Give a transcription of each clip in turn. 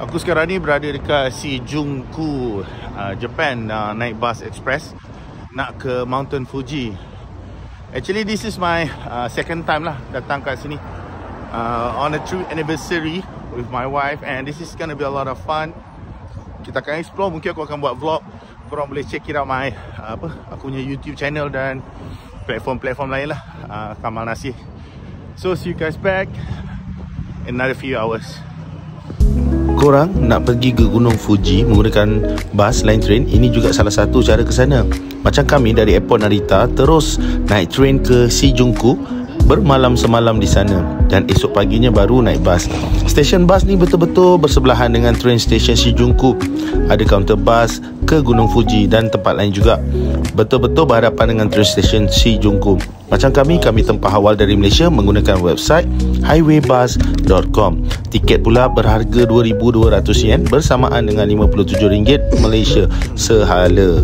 Aku sekarang ni berada dekat Shijunku, Japan, naik bus express nak ke Mountain Fuji. Actually this is my second time lah datang kat sini, on a true anniversary with my wife, and this is gonna be a lot of fun. Kita akan explore, mungkin aku akan buat vlog. Korang boleh check it out my aku punya YouTube channel dan platform lain lah, Kamal Nasir. So see you guys back in another few hours. Korang nak pergi ke Gunung Fuji menggunakan bus line train, ini juga salah satu cara ke sana. Macam kami dari airport Narita terus naik train ke Shijunku, bermalam semalam di sana dan esok paginya baru naik bus. Stesen bus ni betul-betul bersebelahan dengan train station Shijunku. Ada kaunter bus ke Gunung Fuji dan tempat lain juga. Betul-betul berhadapan dengan train station Shijunku. Macam kami tempah awal dari Malaysia menggunakan website highwaybus.com. Tiket pula berharga 2,200 yen bersamaan dengan RM57 Malaysia sehala.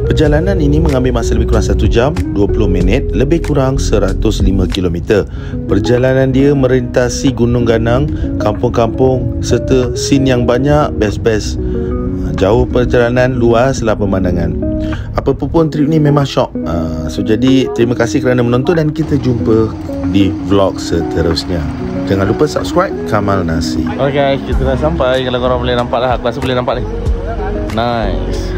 Perjalanan ini mengambil masa lebih kurang 1 jam 20 minit, lebih kurang 105 km. Perjalanan dia merintasi gunung ganang, kampung-kampung serta scene yang banyak best-best. Jauh perjalanan, luaslah pemandangan. Apa pun trip ni memang syok. Jadi terima kasih kerana menonton dan kita jumpa di vlog seterusnya. Jangan lupa subscribe Kamal Nasir. Okay guys, kita dah sampai. Kalau korang boleh nampak lah, aku rasa boleh nampak ni. Nice.